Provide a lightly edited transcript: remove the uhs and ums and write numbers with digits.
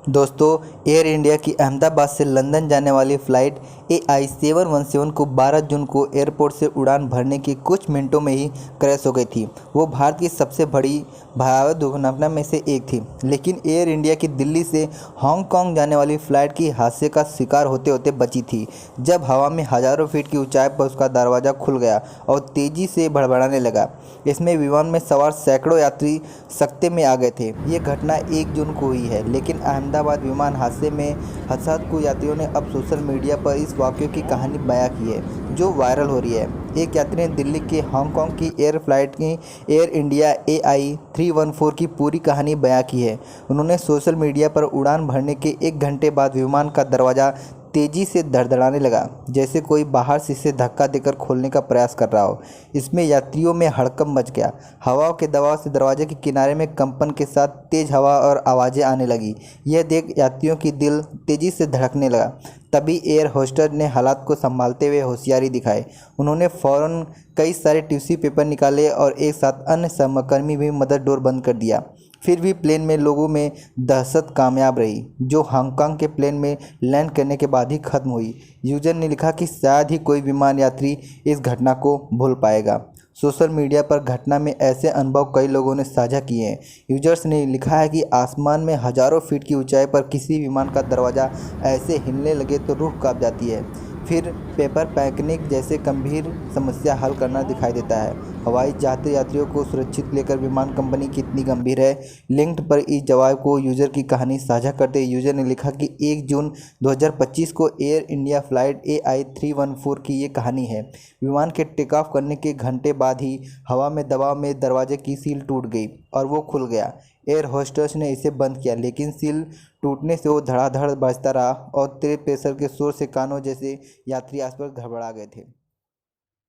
दोस्तों, air India की अहमदाबाद से लंदन जाने वाली फ़्लाइट AI 717 को 12 जून को एयरपोर्ट से उड़ान भरने के कुछ मिनटों में ही क्रैश हो गई थी। वो भारत की सबसे बड़ी भयावह दुर्घटना में से एक थी। लेकिन एयर इंडिया की दिल्ली से हांगकांग जाने वाली फ़्लाइट की हादसे का शिकार होते होते बची थी, जब हवा में हज़ारों फीट की ऊंचाई पर उसका दरवाज़ा खुल गया और तेज़ी से भड़बड़ाने लगा। इसमें विमान में सवार सैकड़ों यात्री सकते में आ गए थे। ये घटना 1 जून को हुई है, लेकिन अहमदाबाद विमान हादसे में हताहत यात्रियों ने अब सोशल मीडिया पर इस वाक़ये की कहानी बयां की है, जो वायरल हो रही है। एक यात्री ने दिल्ली के हांगकांग की एयर फ्लाइट की एयर इंडिया AI 314 की पूरी कहानी बयां की है। उन्होंने सोशल मीडिया पर उड़ान भरने के 1 घंटे बाद विमान का दरवाज़ा तेज़ी से धड़धड़ाने लगा, जैसे कोई बाहर से इसे धक्का देकर खोलने का प्रयास कर रहा हो। इसमें यात्रियों में हड़कंप मच गया। हवा के दबाव से दरवाजे के किनारे में कंपन के साथ तेज हवा और आवाज़ें आने लगी। यह देख यात्रियों की दिल तेज़ी से धड़कने लगा। तभी एयर होस्टेस ने हालात को संभालते हुए होशियारी दिखाई। उन्होंने फ़ौरन कई सारे टिश्यू पेपर निकाले और एक साथ अन्य सहकर्मी भी मदद डोर बंद कर दिया। फिर भी प्लेन में लोगों में दहशत कामयाब रही, जो हांगकांग के प्लेन में लैंड करने के बाद ही खत्म हुई। यूजर ने लिखा कि शायद ही कोई विमान यात्री इस घटना को भूल पाएगा। सोशल मीडिया पर घटना में ऐसे अनुभव कई लोगों ने साझा किए हैं। यूजर्स ने लिखा है कि आसमान में हज़ारों फीट की ऊंचाई पर किसी विमान का दरवाज़ा ऐसे हिलने लगे तो रूह कांप जाती है। फिर पेपर पैनिक जैसे गंभीर समस्या हल करना दिखाई देता है। हवाई जहाज़ यात्रियों को सुरक्षित लेकर विमान कंपनी कितनी गंभीर है। लिंक्ड पर इस जवाब को यूज़र की कहानी साझा करते यूज़र ने लिखा कि 1 जून 2025 को एयर इंडिया फ्लाइट AI 314 की ये कहानी है। विमान के टेक ऑफ करने के घंटे बाद ही हवा में दबाव में दरवाजे की सील टूट गई और वो खुल गया। एयर होस्टेस ने इसे बंद किया, लेकिन सील टूटने से वो धड़ाधड़ बजता रहा और तेज प्रेशर के शोर से कानों जैसे यात्री आसपास घबरा गए थे।